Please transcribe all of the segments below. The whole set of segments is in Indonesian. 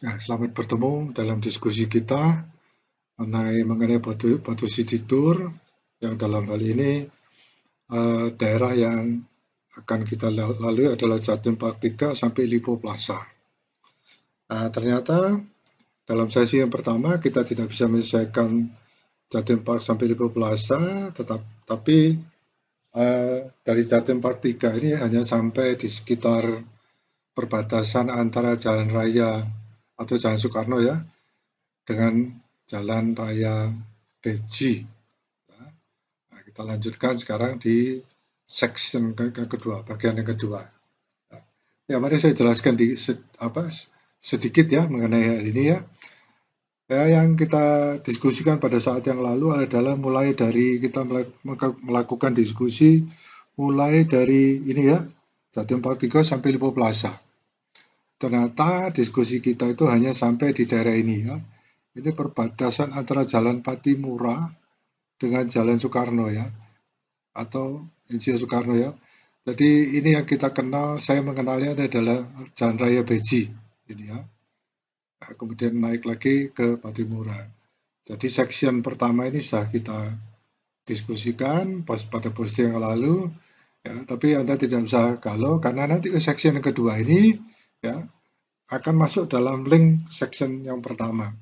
Ya, selamat bertemu dalam diskusi kita mengenai Batu City Tour yang dalam hal ini daerah yang akan kita lalui adalah Jatim Park 3 sampai Lipo Plaza. Nah, ternyata dalam sesi yang pertama kita tidak bisa menyelesaikan Jatim Park sampai Lipo Plaza, tapi dari Jatim Park 3 ini hanya sampai di sekitar perbatasan antara Jalan Raya atau Jalan Soekarno ya dengan Jalan Raya Beji. Nah, kita lanjutkan sekarang di section kedua, bagian yang kedua. Ya, mari saya jelaskan sedikit ya mengenai hal ini ya. Ya, yang kita diskusikan pada saat yang lalu adalah mulai dari kita melakukan diskusi mulai dari ini ya, Jatim Park 3 sampai Lipo Plaza. Ternyata diskusi kita itu hanya sampai di daerah ini ya. Ini perbatasan antara Jalan Patimura dengan Jalan Soekarno ya, atau Insinyur Soekarno ya. Jadi ini yang kita kenal, saya mengenalnya adalah Jalan Raya Beji ini ya. Nah, kemudian naik lagi ke Patimura. Jadi section pertama ini sudah kita diskusikan pada posisi yang lalu ya, tapi Anda tidak usah galau karena nanti section yang kedua ini ya akan masuk dalam link section yang pertama.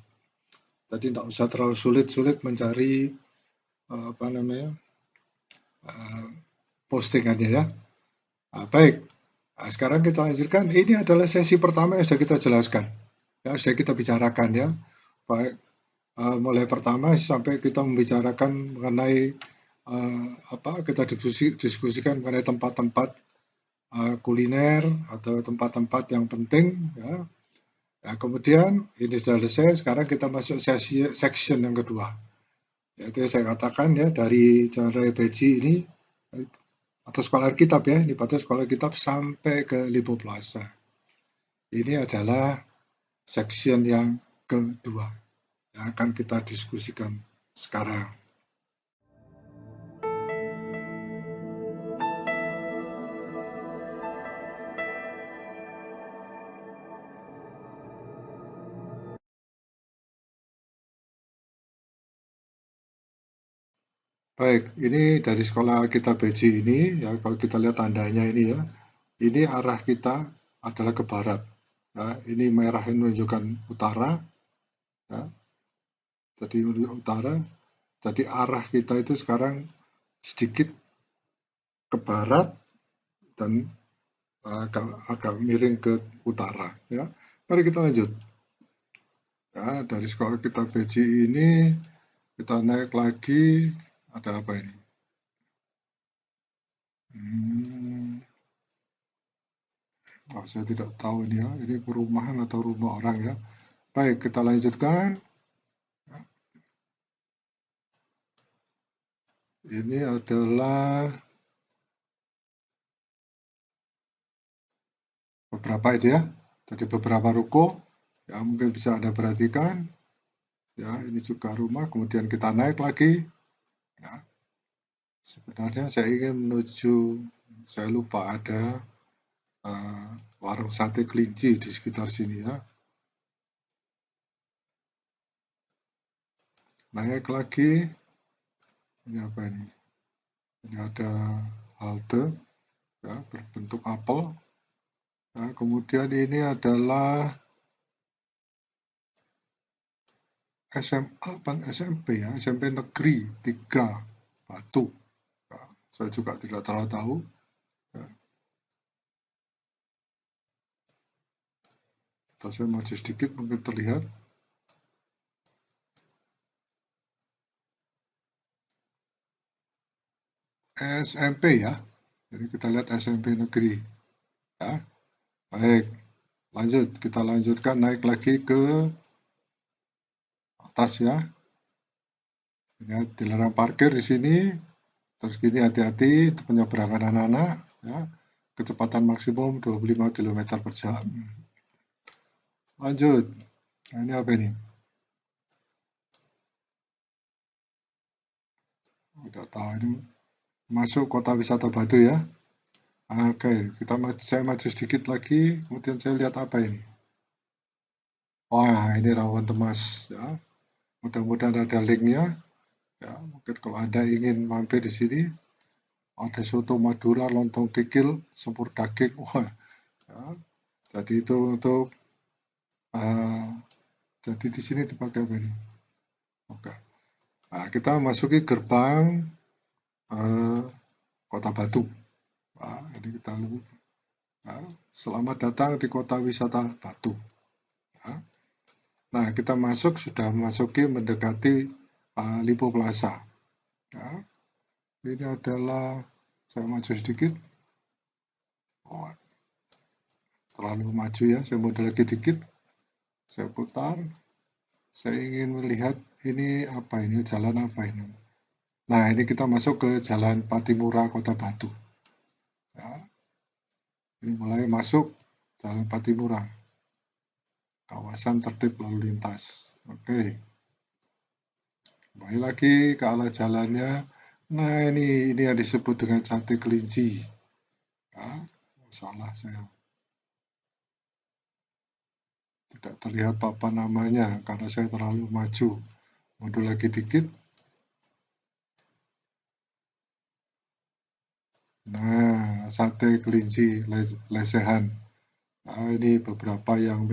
Jadi tidak usah terlalu sulit-sulit mencari postingannya ya. Nah, baik, nah, sekarang kita lanjutkan. Ini adalah sesi pertama yang sudah kita jelaskan, ya sudah kita bicarakan ya. Baik, mulai pertama sampai kita membicarakan mengenai kita diskusikan mengenai tempat-tempat kuliner atau tempat-tempat yang penting ya. Nah, kemudian ini sudah selesai, sekarang kita masuk section yang kedua. Yaitu saya katakan ya dari Jalan Raya Beji ini atau sekolah kitab ya, ini pada sekolah kitab sampai ke Lipo Plaza. Ini adalah section yang kedua yang akan kita diskusikan sekarang. Baik, ini dari sekolah kita Beji ini ya, kalau kita lihat tandanya ini ya, ini arah kita adalah ke barat. Ya, ini merah ini menunjukkan utara, ya. Jadi menunjuk utara. Jadi arah kita itu sekarang sedikit ke barat dan agak miring ke utara. Ya, mari kita lanjut. Ya, dari sekolah kita Beji ini kita naik lagi. Ada apa ini? Saya tidak tahu ini ya. Ini perumahan atau rumah orang ya. Baik, kita lanjutkan. Ini adalah beberapa itu ya. Jadi beberapa ruko yang mungkin bisa Anda perhatikan. Ya, ini juga rumah. Kemudian kita naik lagi. Ya. Sebenarnya saya ingin menuju, saya lupa ada warung sate kelinci di sekitar sini ya. Naik lagi. Ini apa ini? Ini ada halte ya, berbentuk apel. Nah, kemudian ini adalah SMA dan SMP ya, SMP Negeri 3 Batu. Nah, saya juga tidak terlalu tahu. Ya. Saya maju sedikit mungkin terlihat. SMP ya. Jadi kita lihat SMP Negeri. Ya. Baik, lanjut. Kita lanjutkan naik lagi ke atas ya. Ingat dilarang parkir di sini. Terus gini hati-hati penyeberangan anak-anak ya. Kecepatan maksimum 25 km per jam. Lanjut. Nah, ini apa ini? Tidak tahu ini. Masuk kota wisata Batu ya. Oke, saya maju sedikit lagi, kemudian saya lihat apa ini. Wah, ini rawon Temas ya. Mudah-mudahan ada linknya. Ya, mungkin kalau Anda ingin mampir di sini, ada soto Madura, lontong kikil, sempur daging. Wah, ya. Jadi itu untuk uh, jadi di sini dipakai apa ini? Oke. Nah, kita masuki gerbang uh, Kota Batu. Nah, ini kita lihat. Nah, selamat datang di Kota Wisata Batu. Nah, kita masuk sudah memasuki mendekati Lipo Plaza. Ya, ini adalah saya maju sedikit. Oh, terlalu maju ya, saya mundur lagi dikit. Saya putar. Saya ingin melihat ini apa ini, jalan apa ini. Nah, ini kita masuk ke Jalan Patimura Kota Batu. Ya, ini mulai masuk Jalan Patimura. Kawasan tertib lalu lintas. Oke. Kembali lagi ke arah jalannya. Nah, ini yang disebut dengan sate kelinci. Ya, salah saya. Tidak terlihat papan namanya karena saya terlalu maju. Mundur lagi dikit. Nah, sate kelinci lesehan. Nah, ini beberapa yang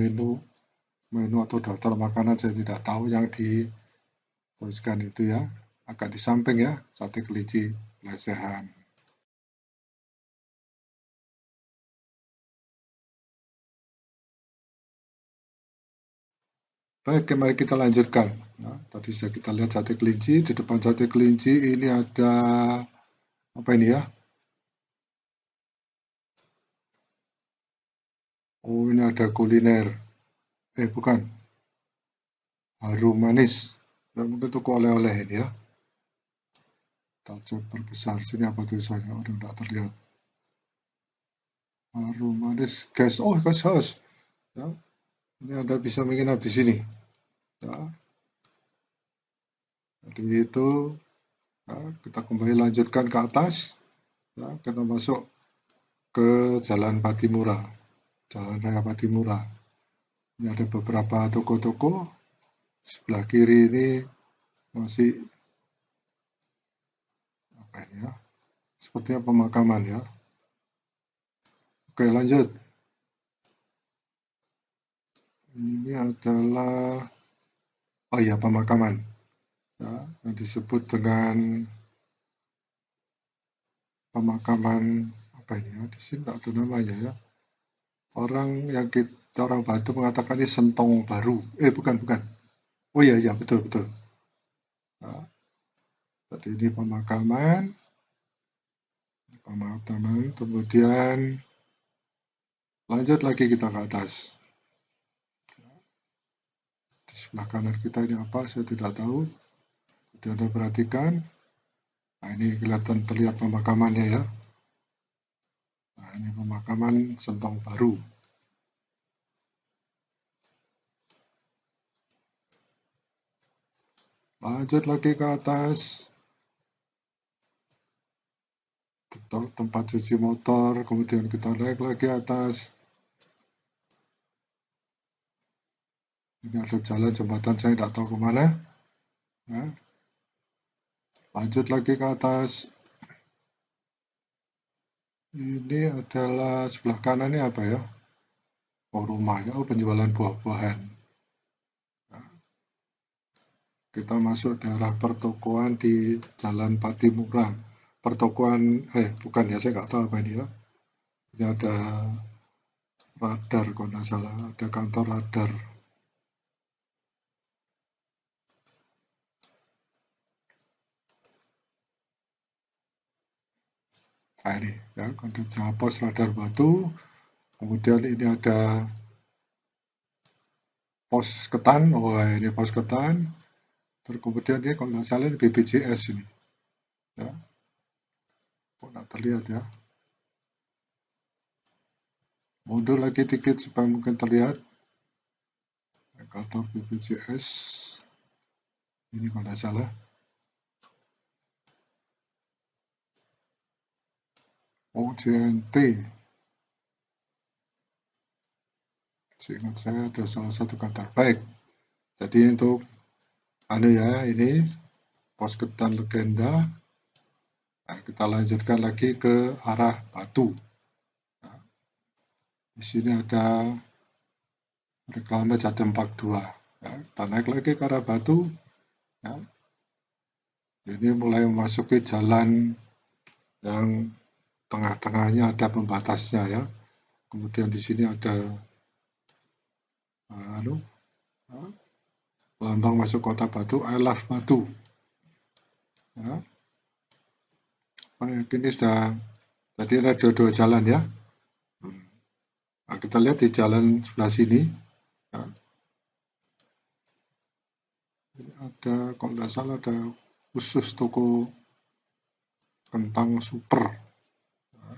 menu atau daftar makanan saya tidak tahu yang dituliskan itu ya. Agak di samping ya, sate kelinci lesehan. Baik, mari kita lanjutkan. Nah, tadi sudah kita lihat sate kelinci. Di depan sate kelinci ini ada apa ini ya? Oh, ini ada kuliner. Bukan. Harum manis. Ya, mungkin toko oleh-oleh ini ya. Kita coba perbesar. Sini apa tulisannya? Udah tidak terlihat. Harum manis. Guys, oh guys house. Ya, ini Anda bisa menginap di sini. Ya, jadi itu ya, kita kembali lanjutkan ke atas. Ya, kita masuk ke Jalan Patimura. Jalan Raya Patimura. Ini ada beberapa toko-toko. Sebelah kiri ini masih apa ini ya? Sepertinya pemakaman ya. Oke, lanjut. Ini adalah oh iya pemakaman. Ya, yang disebut dengan pemakaman apa ini ya? Di sini tidak ada namanya ya. Orang Batu mengatakan ini Sentong Baru. Bukan. Oh iya betul. Nah, tadi ini pemakaman, kemudian lanjut lagi kita ke atas. Di sebelah kanan kita ini apa? Saya tidak tahu. Jadi Anda perhatikan. Nah, ini terlihat pemakamannya ya. Nah, ini pemakaman Sentong Baru. Lanjut lagi ke atas. Tempat cuci motor, kemudian kita naik lagi atas. Ini ada jalan jembatan, saya tidak tahu kemana. Ya. Lanjut lagi ke atas. Ini adalah sebelah kanan ini apa ya? Oh, rumah ya, penjualan buah-buahan. Ya. Kita masuk daerah pertokoan di Jalan Patimura. Pertokoan, bukan ya, saya nggak tahu apa ini ya. Ini ada radar kalau nggak salah, ada kantor radar. Nah ini ya, kantor pos radar Batu. Kemudian ini ada pos ketan, ini pos ketan. Terus kemudian ini kalau nggak salah ini BPJS ini. Ya, kok nggak terlihat ya. Mundur lagi dikit supaya mungkin terlihat. Kantor BPJS. Ini kalau nggak salah. OJNT. Seingat saya ada salah satu kata. Baik, jadi untuk ini pos ketan legenda. Nah, kita lanjutkan lagi ke arah batu. Nah, di sini ada reklame Jatim Park 2. Ya, kita naik lagi ke arah batu. Ya. Ini mulai memasuki jalan yang tengah-tengahnya ada pembatasnya ya. Kemudian di sini ada lambang masuk kota Batu, I love Batu. Ya. Baik, ini sudah tadi ada dua jalan ya. Nah, kita lihat di jalan sebelah sini. Ya. Ini ada, kalau tidak salah ada khusus toko kentang super. Ya.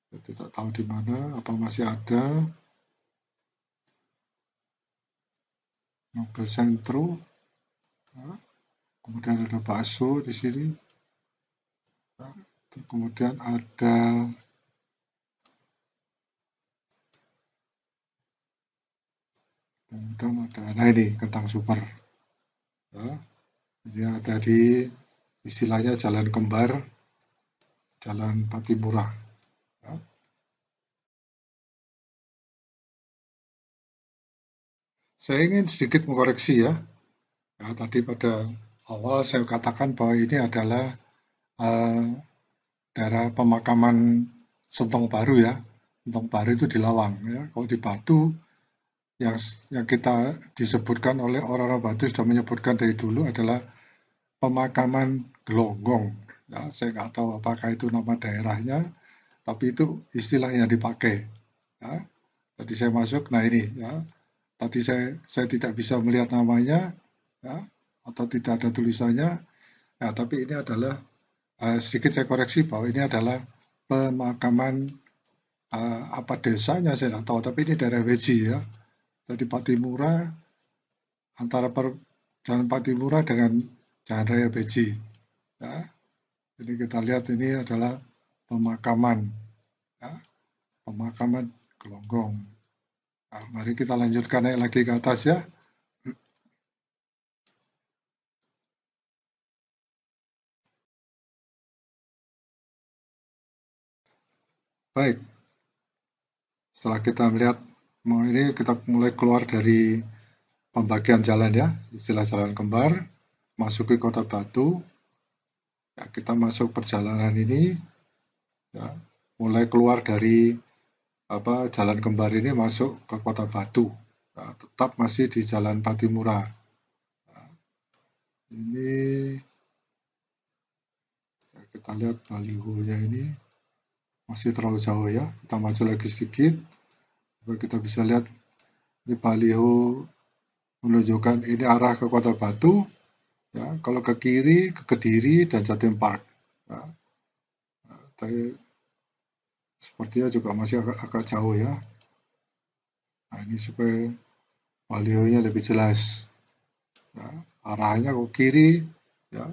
Saya tidak tahu di mana, apa masih ada. Mobil Sentro. Ya. Kemudian ada bakso di sini. Ya. Kemudian ada nah ini kentang super. Ya. Ini ada di istilahnya jalan kembar, jalan Patimura. Ya. Saya ingin sedikit mengoreksi ya. Ya, tadi pada awal saya katakan bahwa ini adalah daerah pemakaman Sentong Baru ya. Sentong Baru itu di Lawang ya. Kalau di Batu yang kita disebutkan oleh orang-orang Batu sudah menyebutkan dari dulu adalah pemakaman Gelonggong. Ya, saya nggak tahu apakah itu nama daerahnya, tapi itu istilah yang dipakai. Ya. Tadi saya masuk, nah ini ya. Tadi saya tidak bisa melihat namanya, ya, atau tidak ada tulisannya. Ya, tapi ini adalah sedikit saya koreksi bahwa ini adalah pemakaman apa desanya saya tidak tahu, tapi ini daerah Weji ya. Jadi Patimura antara Jalan Patimura dengan Jalan Raya Beji. Ya. Jadi kita lihat ini adalah pemakaman, ya, pemakaman Gelonggong. Nah, mari kita lanjutkan naik lagi ke atas ya. Baik, setelah kita melihat ini kita mulai keluar dari pembagian jalan ya, istilah jalan kembar, masuk ke kota Batu. Ya, kita masuk perjalanan ini, ya, mulai keluar dari jalan kembar ini masuk ke kota Batu. Nah, tetap masih di jalan Patimura. Nah, ini ya, kita lihat balihonya ini masih terlalu jauh ya. Kita maju lagi sedikit, supaya kita bisa lihat ini baliho menunjukkan ini arah ke kota Batu. Ya, kalau ke kiri ke Kediri dan Jatim Park. Ya. Tapi sepertinya juga masih agak jauh ya. Nah, ini supaya balihonya lebih jelas. Ya, arahnya ke kiri, ya,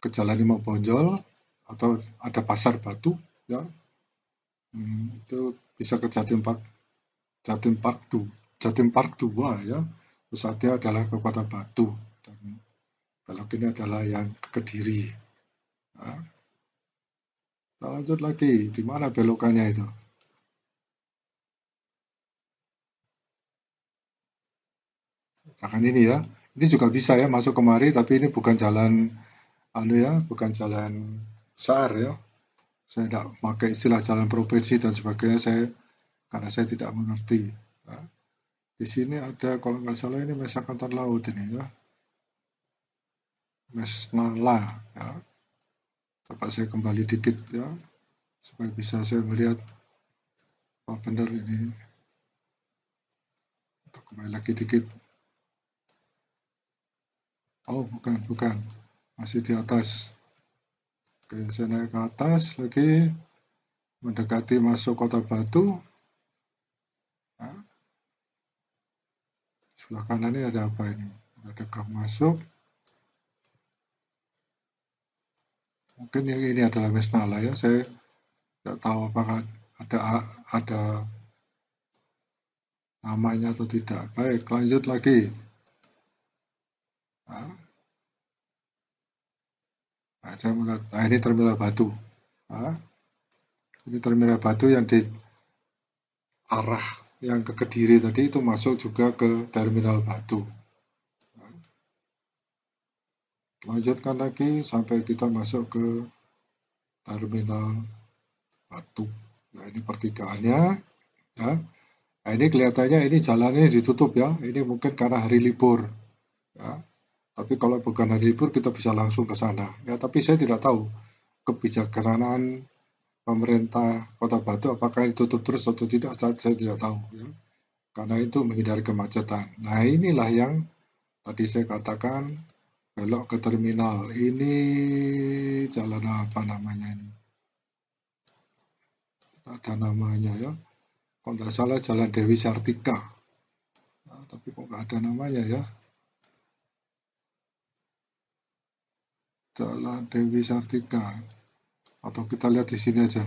ke Jalan Limau Bonjol atau ada Pasar Batu, ya, itu bisa ke Jatim Park, Jatim Park 2 ya. Pusatnya adalah ke Kota Batu dan belok ini adalah yang ke Kediri. Ya. Kita lanjut lagi, di mana belokannya itu? Jangan ini ya. Ini juga bisa ya masuk kemari, tapi ini bukan jalan bukan jalan SAR ya. Saya tidak pakai istilah jalan provinsi dan sebagainya karena saya tidak mengerti. Ya. Di sini ada kalau nggak salah ini Mes Angkatan Laut ini ya. Mes Nala ya. Coba saya kembali dikit ya supaya bisa saya melihat apa benar ini. Kita kembali lagi dikit. Oh bukan, masih di atas. Oke, saya naik ke atas lagi mendekati masuk Kota Batu. Nah, sebelah kanan ini ada apa ini? Ada gang masuk. Mungkin yang ini adalah Mes Nala ya. Saya tidak tahu apakah ada namanya atau tidak. Baik, lanjut lagi. Nah, saya melihat, ini terminal batu. Nah, ini terminal batu yang di arah yang ke Kediri tadi itu masuk juga ke terminal batu. Nah, lanjutkan lagi sampai kita masuk ke terminal batu. Nah, ini pertigaannya. Ya. Nah, ini kelihatannya ini jalannya ditutup ya. Ini mungkin karena hari libur. Ya. Tapi kalau bukan hari libur kita bisa langsung ke sana. Ya, tapi saya tidak tahu kebijaksanaan pemerintah Kota Batu apakah ditutup terus atau tidak, saya tidak tahu ya. Karena itu menghindari kemacetan. Nah, inilah yang tadi saya katakan belok ke terminal. Ini jalan apa namanya ini? Ada namanya ya. Kalau nggak salah Jalan Dewi Sartika. Nah, tapi kok nggak ada namanya ya. Jalan Dewi Sartika. Atau kita lihat di sini aja.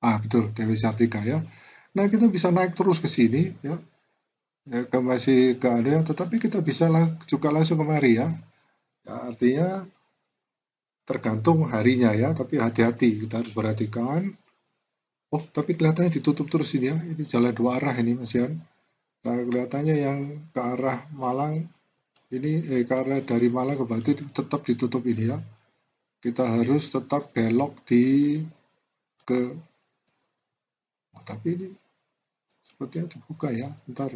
Betul, Dewi Sartika ya. Nah, kita bisa naik terus ke sini ya. Ya, masih ke area, tetapi kita bisa juga langsung kemari ya. Ya, artinya tergantung harinya ya, tapi hati-hati, kita harus perhatikan. Oh, tapi kelihatannya ditutup terus ini ya. Ini jalan dua arah ini, Mas Yan. Nah, kelihatannya yang ke arah Malang ini, ke arah dari Malang ke Batu tetap ditutup ini ya. Kita harus tetap belok tapi ini sepertinya dibuka ya. Bentar.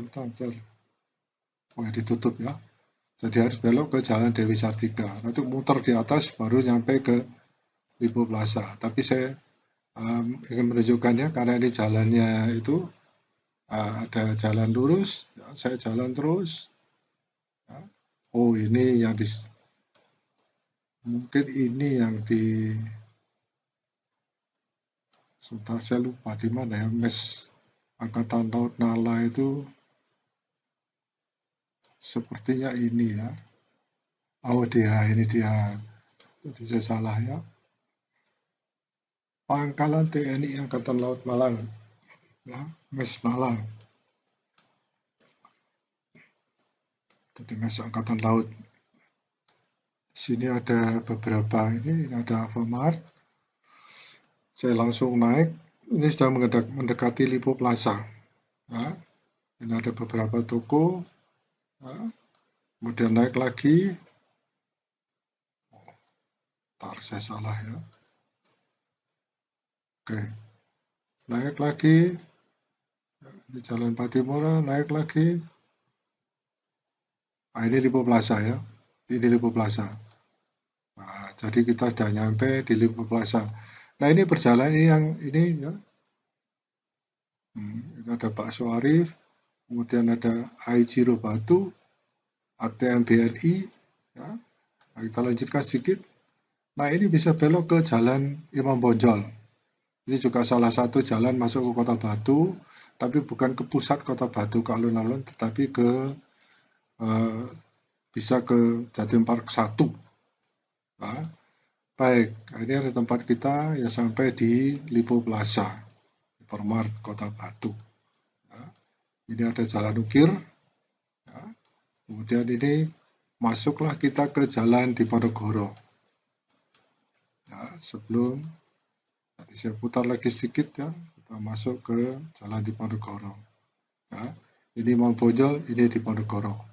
Oh, ditutup ya. Jadi harus belok ke Jalan Dewi Sartika. Nanti muter di atas baru nyampe ke Lipo Plaza. Tapi saya ingin menunjukkannya karena ini jalannya itu ada jalan lurus. Ya, saya jalan terus. Ya. Oh, ini yang mungkin ini yang sebentar saya lupa di mana ya, Mes Angkatan Laut Nala itu sepertinya ini ya. Oh, ini dia. Jadi saya salah ya. Pangkalan TNI Angkatan Laut Malang. Ya, Mes Nala. Jadi Mes Angkatan Laut. Sini ada beberapa ini ada Alfamart. Saya langsung naik. Ini sudah mendekati Lipo Plaza. Ya, ini ada beberapa toko. Ya, kemudian naik lagi. Saya salah ya. Oke, naik lagi. Di Jalan Patimura, naik lagi. Ini Lipo Plaza ya. Ini Lipo Plaza. Nah, jadi kita sudah nyampe di Lipo Plaza. Nah, ini perjalanan yang ini ya. Ini ada Pak Suarif, kemudian ada Aijiro Batu, ATM BRI. Ya. Nah, kita lanjutkan sedikit. Nah, ini bisa belok ke Jalan Imam Bonjol. Ini juga salah satu jalan masuk ke Kota Batu, tapi bukan ke pusat Kota Batu ke alun-alun, tetapi bisa ke Jatim Park 1. Nah, baik, ini ada tempat kita ya sampai di Lipo Plaza, Hypermart Kota Batu. Nah, ini ada Jalan Ukir. Nah, kemudian ini masuklah kita ke Jalan Diponegoro. Nah, sebelum tadi saya putar lagi sedikit ya, kita masuk ke Jalan Diponegoro. Nah, ini Imam Bonjol, ini Diponegoro.